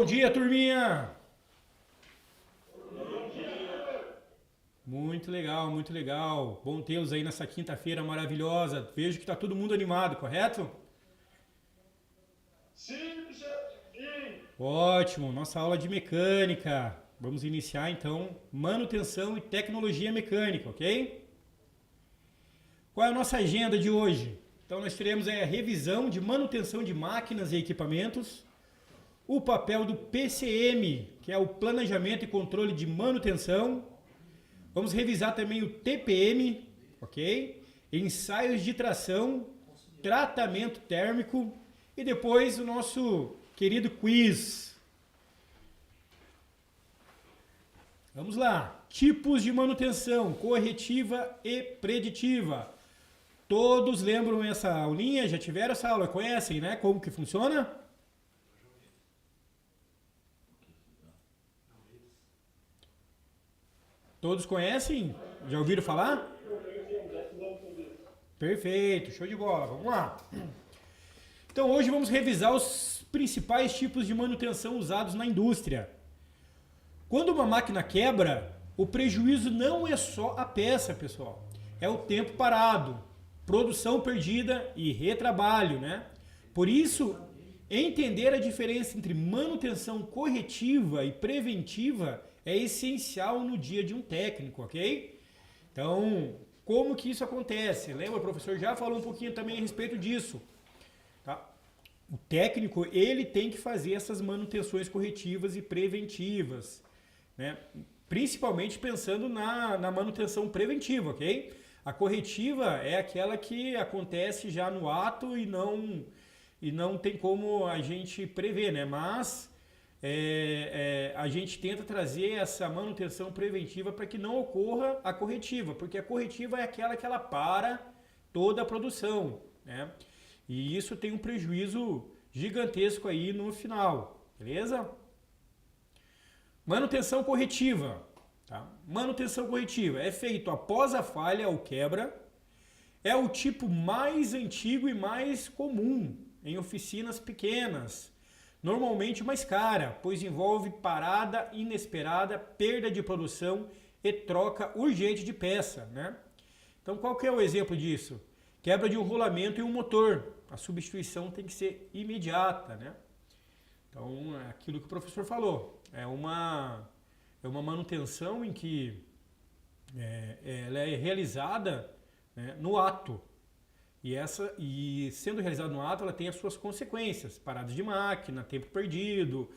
dia, turminha! Muito legal, muito legal. Bom tê-los aí nessa quinta-feira maravilhosa. Vejo que está todo mundo animado, correto? Sim, chefe. Sim. Ótimo, nossa aula de mecânica. Vamos iniciar então manutenção e tecnologia mecânica, ok? Qual é a nossa agenda de hoje? Então nós teremos aí a revisão de manutenção de máquinas e equipamentos, o papel do PCM, que é o planejamento e controle de manutenção. Vamos revisar também o TPM, ok? Ensaios de tração, tratamento térmico e depois o nosso querido quiz. Vamos lá. Tipos de manutenção, corretiva e preditiva. Todos lembram essa aulinha? Já tiveram essa aula? Conhecem, né? Como que funciona? Todos conhecem? Já ouviram falar? Perfeito, show de bola. Vamos lá. Então hoje vamos revisar os principais tipos de manutenção usados na indústria. Quando uma máquina quebra, o prejuízo não é só a peça, pessoal. É o tempo parado, produção perdida e retrabalho, né? Por isso, entender a diferença entre manutenção corretiva e preventiva é essencial no dia de um técnico, ok? Então, como que isso acontece? Lembra, o professor já falou um pouquinho também a respeito disso. Tá? O técnico, ele tem que fazer essas manutenções corretivas e preventivas, né? Principalmente pensando na manutenção preventiva, ok? A corretiva é aquela que acontece já no ato e não tem como a gente prever, né? Mas a gente tenta trazer essa manutenção preventiva para que não ocorra a corretiva, porque a corretiva é aquela que ela para toda a produção, né? E isso tem um prejuízo gigantesco aí no final, beleza? Manutenção corretiva. Tá? Manutenção corretiva é feito após a falha ou quebra, é o tipo mais antigo e mais comum em oficinas pequenas, normalmente mais cara, pois envolve parada inesperada, perda de produção e troca urgente de peça, né? Então qual que é o exemplo disso? Quebra de um rolamento e um motor, a substituição tem que ser imediata, né? Então é aquilo que o professor falou, é uma manutenção em que ela é realizada, né, no ato. E sendo realizada no ato, ela tem as suas consequências. Paradas de máquina, tempo perdido,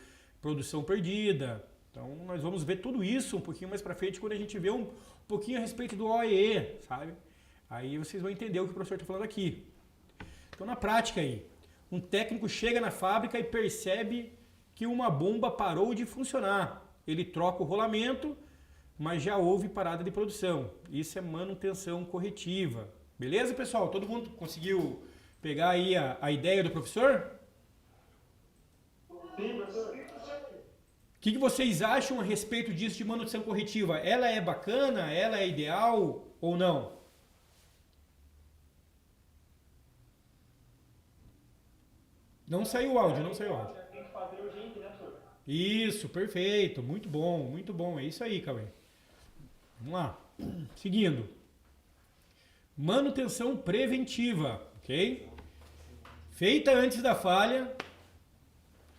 produção perdida. Então nós vamos ver tudo isso um pouquinho mais para frente quando a gente vê um pouquinho a respeito do OEE, sabe? Aí vocês vão entender o que o professor está falando aqui. Então na prática aí, um técnico chega na fábrica e percebe que uma bomba parou de funcionar. Ele troca o rolamento, mas já houve parada de produção. Isso é manutenção corretiva. Beleza, pessoal? Todo mundo conseguiu pegar aí a ideia do professor? Sim, professor. O que vocês acham a respeito disso de manutenção corretiva? Ela é bacana? Ela é ideal ou não? Não saiu o áudio, não saiu o áudio. Tem que fazer urgente, né, professor? Isso, perfeito. Muito bom. É isso aí, Cauê. Vamos lá. Seguindo. Manutenção preventiva, ok? Feita antes da falha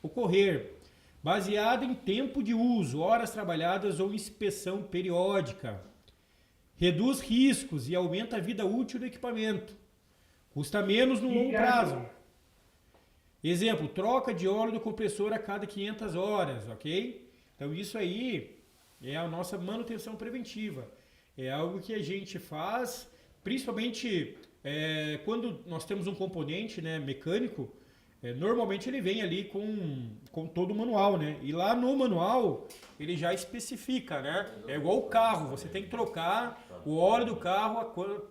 ocorrer, baseada em tempo de uso, horas trabalhadas ou inspeção periódica. Reduz riscos e aumenta a vida útil do equipamento. Custa menos no longo prazo. Exemplo, troca de óleo do compressor a cada 500 horas, ok? Então isso aí é a nossa manutenção preventiva. É algo que a gente faz, principalmente quando nós temos um componente, né, mecânico, normalmente ele vem ali com todo o manual, né? E lá no manual ele já especifica, né? É igual o carro, você tem que trocar o óleo do carro a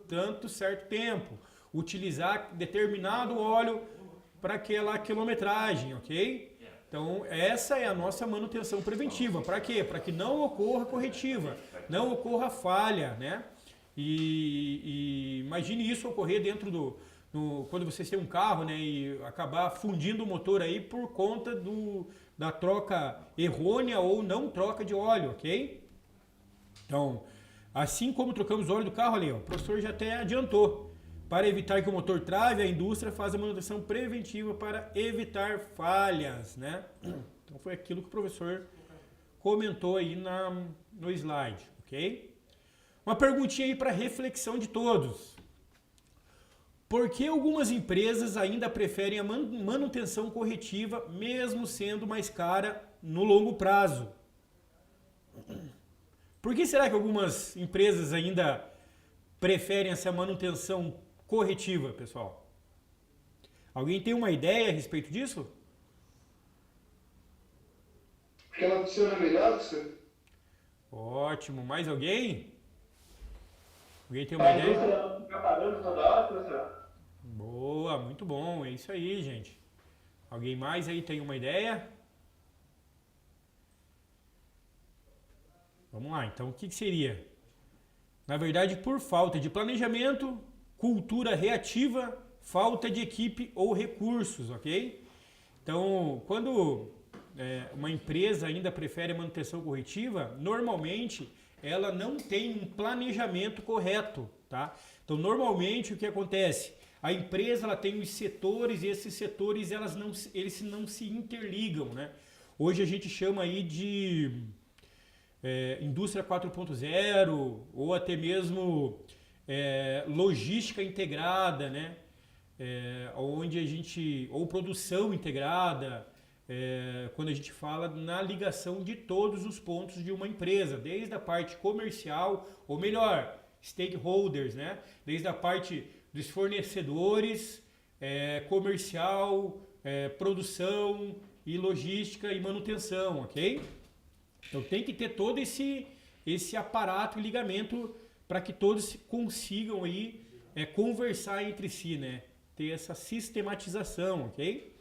tanto certo tempo, utilizar determinado óleo para aquela quilometragem, ok? Então essa é a nossa manutenção preventiva. Para quê? Para que não ocorra corretiva, não ocorra falha, né? E imagine isso ocorrer dentro quando vocês têm um carro, né, e acabar fundindo o motor aí por conta da troca errônea ou não troca de óleo, ok? Então, assim como trocamos o óleo do carro ali, ó, o professor já até adiantou. Para evitar que o motor trave, a indústria faz a manutenção preventiva para evitar falhas, né? Então foi aquilo que o professor comentou aí no slide, ok? Uma perguntinha aí para reflexão de todos. Por que algumas empresas ainda preferem a manutenção corretiva, mesmo sendo mais cara no longo prazo? Por que será que algumas empresas ainda preferem essa manutenção corretiva, pessoal? Alguém tem uma ideia a respeito disso? Porque ela funciona melhor, senhor? Ótimo. Mais alguém? Alguém tem uma A ideia? indústria fica parando toda hora, professor? Boa, muito bom. É isso aí, gente. Alguém mais aí tem uma ideia? Vamos lá, então o que seria? Na verdade, por falta de planejamento, cultura reativa, falta de equipe ou recursos, ok? Então, quando uma empresa ainda prefere a manutenção corretiva, normalmente ela não tem um planejamento correto, tá? Então, normalmente o que acontece? A empresa ela tem os setores e esses setores eles não se interligam, né? Hoje a gente chama aí de indústria 4.0 ou até mesmo logística integrada, né? Onde a gente, ou produção integrada, quando a gente fala na ligação de todos os pontos de uma empresa, desde a parte comercial, ou melhor, stakeholders, né? Desde a parte dos fornecedores, comercial, produção e logística e manutenção, ok? Então tem que ter todo esse aparato e ligamento para que todos consigam aí conversar entre si, né? Ter essa sistematização, ok?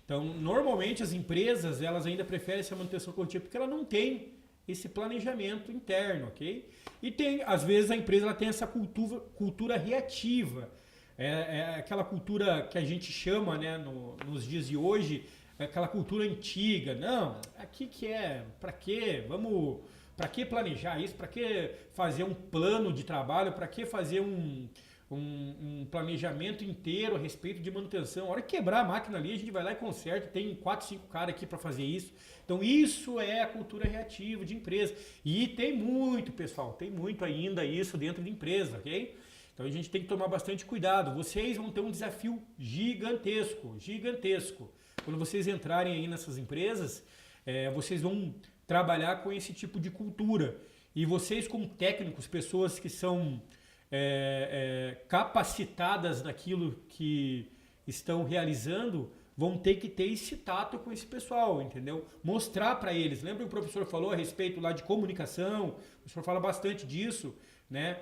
Então normalmente as empresas elas ainda preferem essa manutenção contínua porque ela não tem esse planejamento interno, ok? E tem, às vezes a empresa ela tem essa cultura reativa, aquela cultura que a gente chama, né, nos dias de hoje, aquela cultura antiga. Não, aqui que para quê? Para que planejar isso? Para que fazer um plano de trabalho? Para que fazer um planejamento inteiro a respeito de manutenção? A hora que quebrar a máquina ali, a gente vai lá e conserta. Tem 4, 5 caras aqui para fazer isso. Então isso é a cultura reativa de empresa. E tem muito, pessoal, tem muito ainda isso dentro de empresa, ok? Então a gente tem que tomar bastante cuidado. Vocês vão ter um desafio gigantesco, gigantesco. Quando vocês entrarem aí nessas empresas, vocês vão trabalhar com esse tipo de cultura. E vocês como técnicos, pessoas que são capacitadas naquilo que estão realizando, vão ter que ter esse tato com esse pessoal, entendeu? Mostrar para eles. Lembra que o professor falou a respeito lá de comunicação? O professor fala bastante disso, né?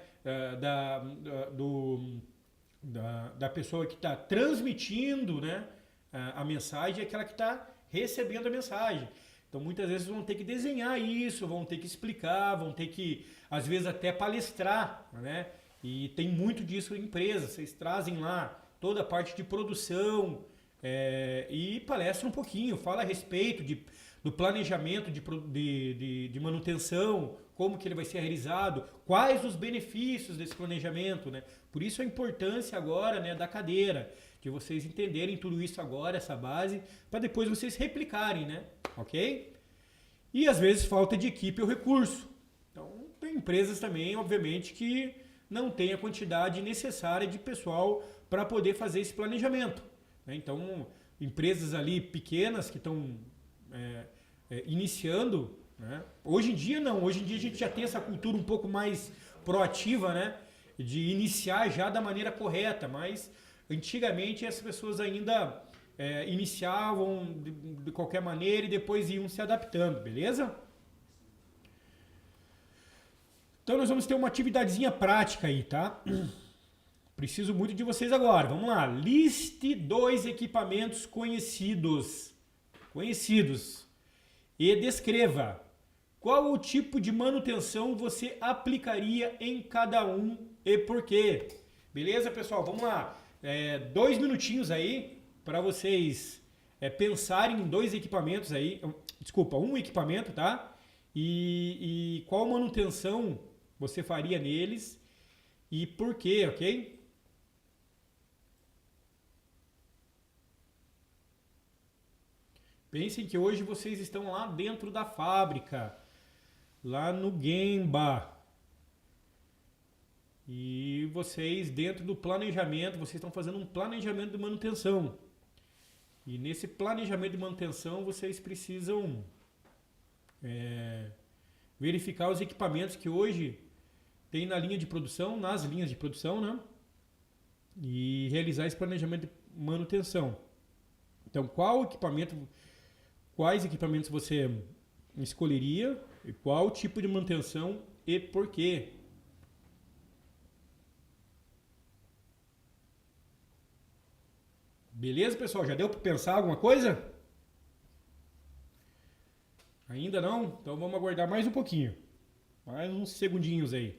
Da pessoa que está transmitindo, né, a mensagem, é aquela que está recebendo a mensagem. Então muitas vezes vão ter que desenhar isso, vão ter que explicar, vão ter que, às vezes, até palestrar, né? E tem muito disso em empresas. Vocês trazem lá toda a parte de produção e palestra um pouquinho, fala a respeito do planejamento de manutenção, como que ele vai ser realizado, quais os benefícios desse planejamento, né? Por isso a importância agora, né, da cadeira, de vocês entenderem tudo isso agora, essa base, para depois vocês replicarem, né? Ok? E às vezes falta de equipe ou recurso. Então tem empresas também, obviamente, que não tem a quantidade necessária de pessoal para poder fazer esse planejamento, né? Então empresas ali pequenas que estão iniciando, né? Hoje em dia não, hoje em dia a gente já tem essa cultura um pouco mais proativa, né? De iniciar já da maneira correta, mas antigamente as pessoas ainda iniciavam de qualquer maneira e depois iam se adaptando, beleza? Então nós vamos ter uma atividadezinha prática aí, tá? Preciso muito de vocês agora. Vamos lá. Liste 2 equipamentos conhecidos e descreva qual o tipo de manutenção você aplicaria em cada um e por quê. Beleza, pessoal? Vamos lá. 2 minutinhos aí para vocês é pensar em dois equipamentos aí, desculpa, um equipamento, tá? E qual manutenção você faria neles e por quê, ok? Pensem que hoje vocês estão lá dentro da fábrica, lá no Gemba. E vocês, dentro do planejamento, vocês estão fazendo um planejamento de manutenção. E nesse planejamento de manutenção, vocês precisam verificar os equipamentos que hoje tem na linha de produção, nas linhas de produção, né? E realizar esse planejamento de manutenção. Então, quais equipamentos você escolheria, e qual tipo de manutenção e por quê? Beleza, pessoal? Já deu para pensar alguma coisa? Ainda não? Então vamos aguardar mais um pouquinho. Mais uns segundinhos aí.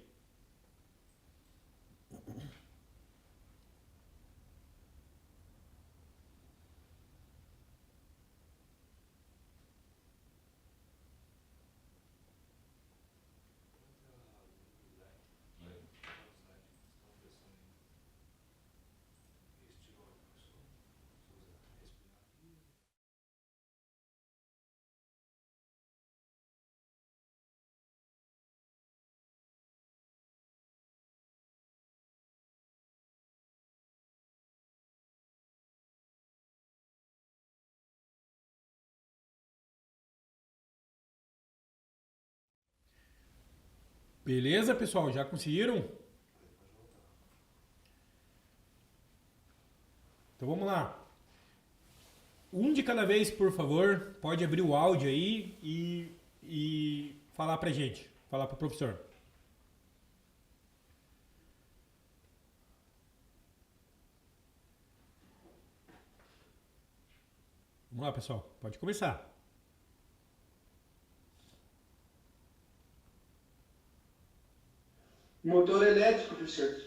Beleza, pessoal? Já conseguiram? Então vamos lá. Um de cada vez, por favor. Pode abrir o áudio aí e falar pra gente. Falar pro professor. Vamos lá, pessoal. Pode começar. Motor elétrico, professor.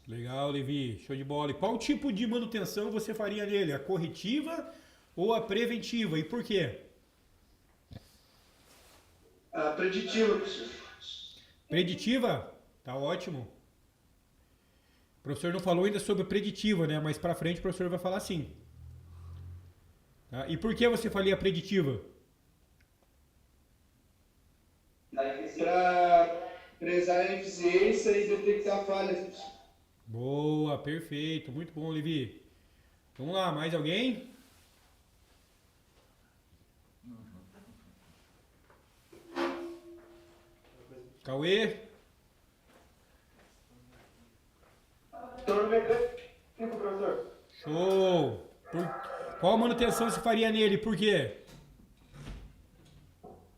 Legal, Levi. Show de bola. E qual tipo de manutenção você faria nele? A corretiva ou a preventiva? E por quê? A preditiva, professor. Preditiva? Tá ótimo. O professor não falou ainda sobre preditiva, né? Mas pra frente o professor vai falar sim. Tá? E por que você faria a preditiva? Para prezar a eficiência e detectar falhas, professor. Boa, perfeito. Muito bom, Levi. Vamos lá, mais alguém? Cauê? Motor mecânico, professor. Show! Qual manutenção você faria nele? Por quê?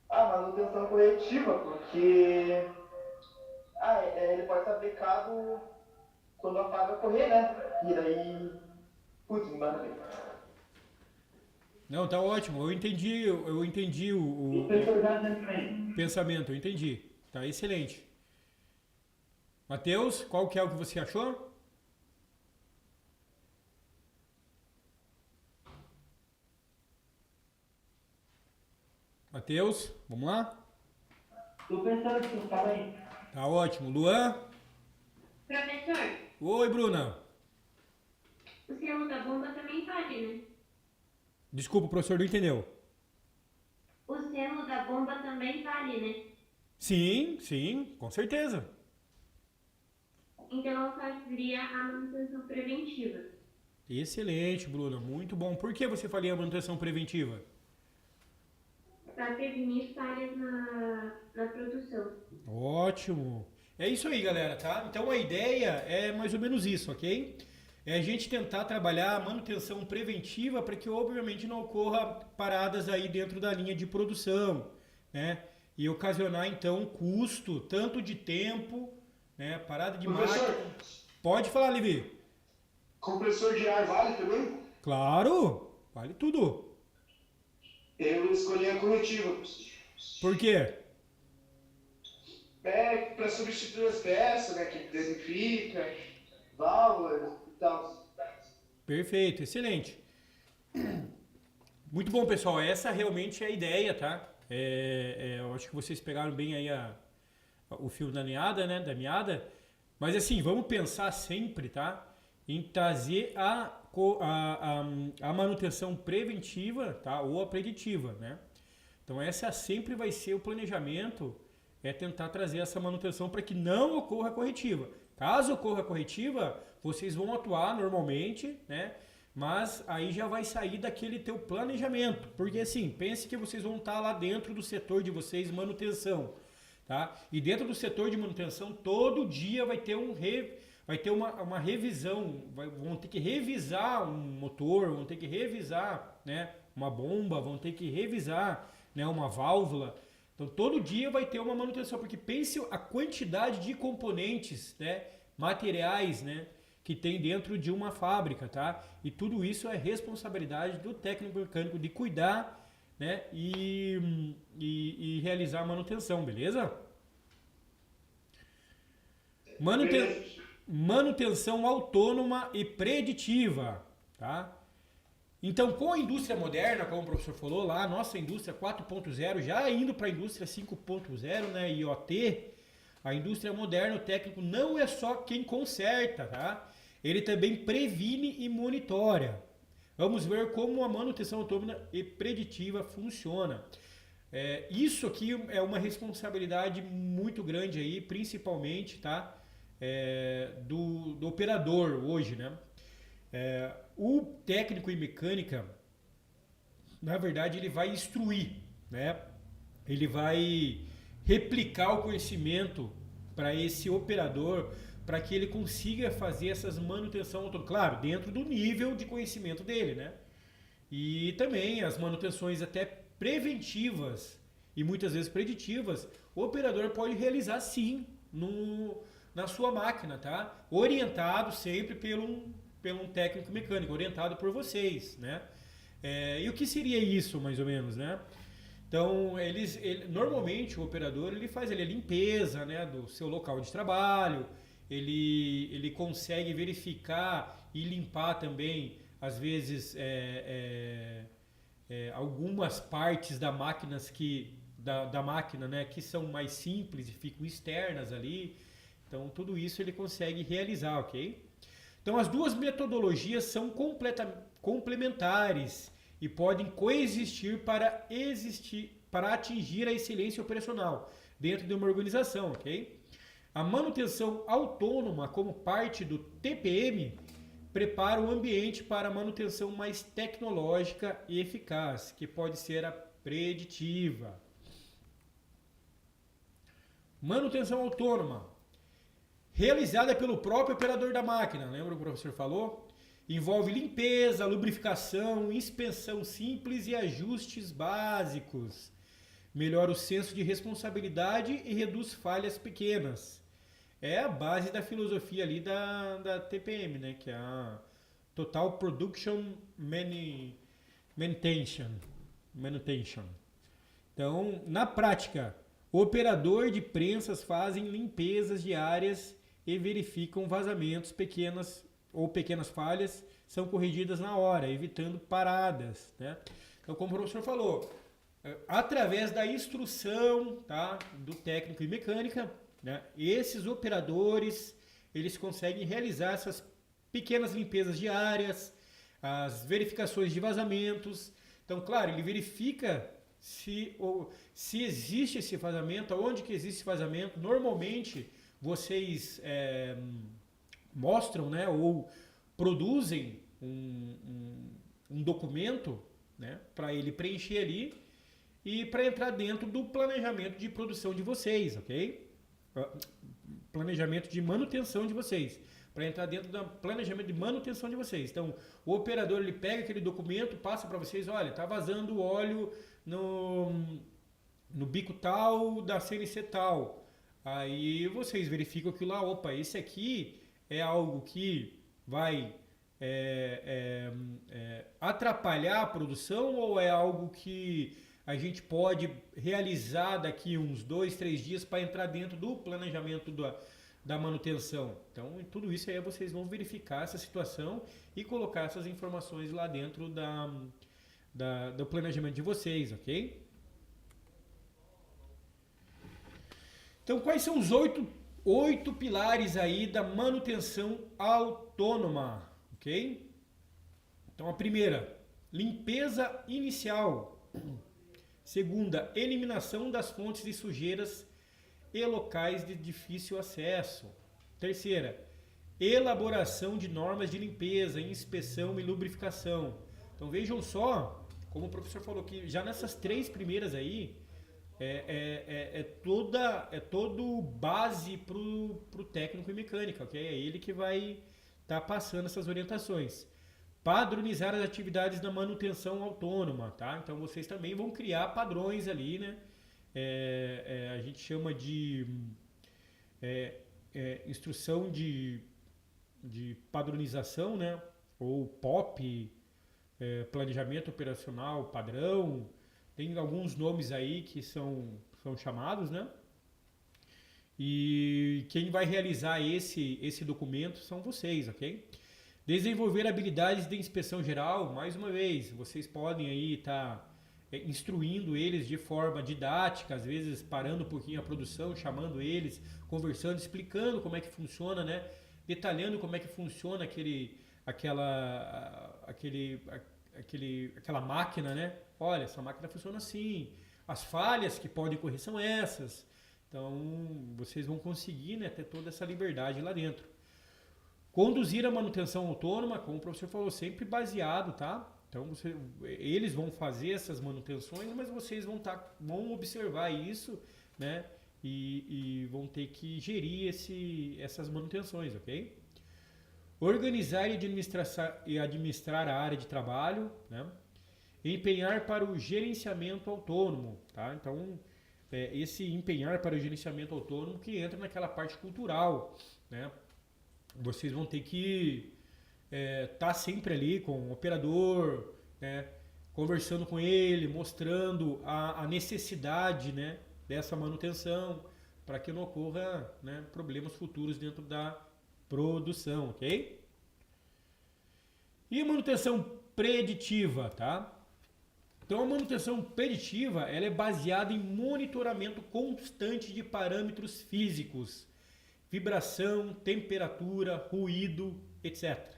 Manutenção corretiva, porque ele pode estar becado quando apaga correr, né? E daí, putz, não dá bem. Não, tá ótimo. Eu entendi o pensamento, eu entendi. Tá excelente. Matheus, qual que é o que você achou? Matheus, vamos lá? Tô pensando aqui, fala aí. Tá ótimo. Luan? Professor, Oi, Bruna. o selo da bomba também vale, né? Desculpa, o professor não entendeu. O selo da bomba também vale, né? Sim, com certeza. Então eu faria a manutenção preventiva. Excelente, Bruna. Muito bom. Por que você faria a manutenção preventiva? Para prevenir falhas na produção. Ótimo. É isso aí, galera, tá? Então a ideia é mais ou menos isso, ok? É a gente tentar trabalhar a manutenção preventiva para que, obviamente, não ocorra paradas aí dentro da linha de produção, né? E ocasionar, então, custo, tanto de tempo, né? Parada de Professor, máquina. Pode falar, Levi. compressor de ar vale também? Claro, vale tudo. Eu escolhi a corretiva, professor. Por quê? Para substituir as peças, né? Que danifica, válvulas e tal. Perfeito, excelente. Muito bom, pessoal. Essa realmente é a ideia, tá? Eu acho que vocês pegaram bem aí o fio da meada, né? Da meada. Mas assim, vamos pensar sempre, tá? Em trazer a manutenção preventiva, tá? Ou a preditiva, né? Então essa sempre vai ser o planejamento, é tentar trazer essa manutenção para que não ocorra a corretiva. Caso ocorra a corretiva, vocês vão atuar normalmente, né? Mas aí já vai sair daquele teu planejamento. Porque assim, pense que vocês vão estar lá dentro do setor de vocês, manutenção. Tá? E dentro do setor de manutenção, todo dia vai ter uma revisão. Vão ter que revisar um motor, vão ter que revisar, né, uma bomba, vão ter que revisar, né, uma válvula. Então todo dia vai ter uma manutenção. Porque pense a quantidade de componentes, né, materiais, né, que tem dentro de uma fábrica, tá? E tudo isso é responsabilidade do técnico mecânico de cuidar, né, e realizar a manutenção, beleza? Manutenção autônoma e preditiva, tá? Então, com a indústria moderna, como o professor falou lá, nossa indústria 4.0, já indo para a indústria 5.0, né, IoT, a indústria moderna, o técnico não é só quem conserta, tá? Ele também previne e monitora. Vamos ver como a manutenção autônoma e preditiva funciona. Isso aqui é uma responsabilidade muito grande aí, principalmente, tá? Do operador hoje, né? O técnico em mecânica, na verdade, ele vai instruir, né? Ele vai replicar o conhecimento para esse operador, para que ele consiga fazer essas manutenções autônomas, claro, dentro do nível de conhecimento dele, né? E também as manutenções até preventivas e muitas vezes preditivas, o operador pode realizar sim na sua máquina, tá? Orientado sempre pelo um técnico mecânico, orientado por vocês, né? E o que seria isso, mais ou menos, né? Então, normalmente o operador ele faz ali a limpeza, né, do seu local de trabalho, ele consegue verificar e limpar também, às vezes, algumas partes da máquina, né, que são mais simples e ficam externas ali. Então, tudo isso ele consegue realizar, ok? Então, as duas metodologias são complementares e podem coexistir para atingir a excelência operacional dentro de uma organização, ok? A manutenção autônoma, como parte do TPM, prepara o ambiente para a manutenção mais tecnológica e eficaz, que pode ser a preditiva. Manutenção autônoma, realizada pelo próprio operador da máquina, lembra o que o professor falou? Envolve limpeza, lubrificação, inspeção simples e ajustes básicos. Melhora o senso de responsabilidade e reduz falhas pequenas. É a base da filosofia ali da TPM, né? Que é a Total Production Manutention. Então, na prática, o operador de prensas fazem limpezas diárias e verificam vazamentos pequenas falhas são corrigidas na hora, evitando paradas, né? Então, como o professor falou, através da instrução, tá, do técnico em mecânica, né, esses operadores eles conseguem realizar essas pequenas limpezas diárias, as verificações de vazamentos. Então, claro, ele verifica se existe esse vazamento, onde que existe esse vazamento. Normalmente, vocês mostram, né, ou produzem um documento, né, para ele preencher ali e para entrar dentro do planejamento de produção de vocês, ok? Planejamento de manutenção de vocês, para entrar dentro do planejamento de manutenção de vocês. Então, o operador ele pega aquele documento, passa para vocês, olha, tá vazando óleo no bico tal da CNC tal. Aí vocês verificam aquilo lá, opa, esse aqui é algo que vai atrapalhar a produção ou é algo que a gente pode realizar daqui uns 2, 3 dias para entrar dentro do planejamento da manutenção. Então, tudo isso aí vocês vão verificar essa situação e colocar essas informações lá dentro do planejamento de vocês, ok? Então, quais são os oito pilares aí da manutenção autônoma, ok? Então, a primeira, limpeza inicial. Segunda, eliminação das fontes de sujeiras e locais de difícil acesso. Terceira, elaboração de normas de limpeza, inspeção e lubrificação. Então, vejam só, como o professor falou que já nessas 3 primeiras aí, é todo base para o técnico em mecânica, ok? É ele que vai estar passando essas orientações. Padronizar as atividades da manutenção autônoma, tá? Então vocês também vão criar padrões ali, né? A gente chama de instrução de padronização, né? Ou POP, planejamento operacional padrão. Tem alguns nomes aí que são chamados, né? E quem vai realizar esse documento são vocês, ok? Desenvolver habilidades de inspeção geral, mais uma vez, vocês podem aí estar instruindo eles de forma didática, às vezes parando um pouquinho a produção, chamando eles, conversando, explicando como é que funciona, né? Detalhando como é que funciona aquela máquina, né? Olha, essa máquina funciona assim. As falhas que podem ocorrer são essas. Então, vocês vão conseguir, né, ter toda essa liberdade lá dentro. Conduzir a manutenção autônoma, como o professor falou, sempre baseado, tá? Então, eles vão fazer essas manutenções, mas vocês vão observar isso, né? E vão ter que gerir essas manutenções, ok? Organizar e administrar a área de trabalho, né? Empenhar para o gerenciamento autônomo, tá? Então, esse empenhar para o gerenciamento autônomo que entra naquela parte cultural, né? Vocês vão ter que estar sempre ali com o operador, né? Conversando com ele, mostrando a necessidade, né, dessa manutenção para que não ocorra, né, problemas futuros dentro da produção, ok? E a manutenção preditiva, tá? Então a manutenção preditiva ela é baseada em monitoramento constante de parâmetros físicos, vibração, temperatura, ruído, etc.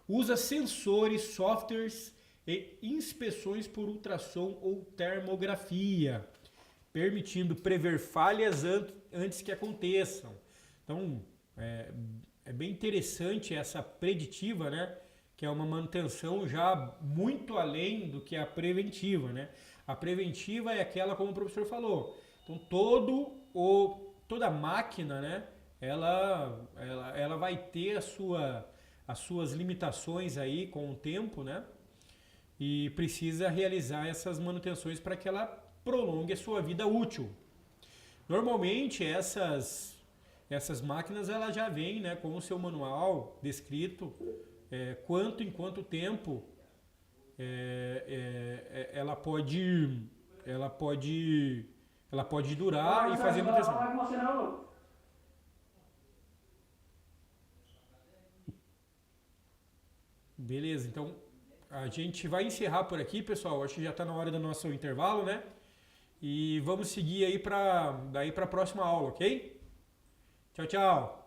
Usa sensores, softwares e inspeções por ultrassom ou termografia, permitindo prever falhas antes que aconteçam. Então é bem interessante essa preditiva, né? Que é uma manutenção já muito além do que a preventiva, né? A preventiva é aquela, como o professor falou. Então toda máquina, né? Ela vai ter as suas limitações aí com o tempo, né? E precisa realizar essas manutenções para que ela prolongue a sua vida útil. Normalmente essas máquinas ela já vêm, né, com o seu manual descrito em quanto tempo ela pode durar e fazer manutenção. Beleza, então a gente vai encerrar por aqui, pessoal. Acho que já está na hora do nosso intervalo, né? E vamos seguir aí daí para a próxima aula, ok? Tchau, tchau!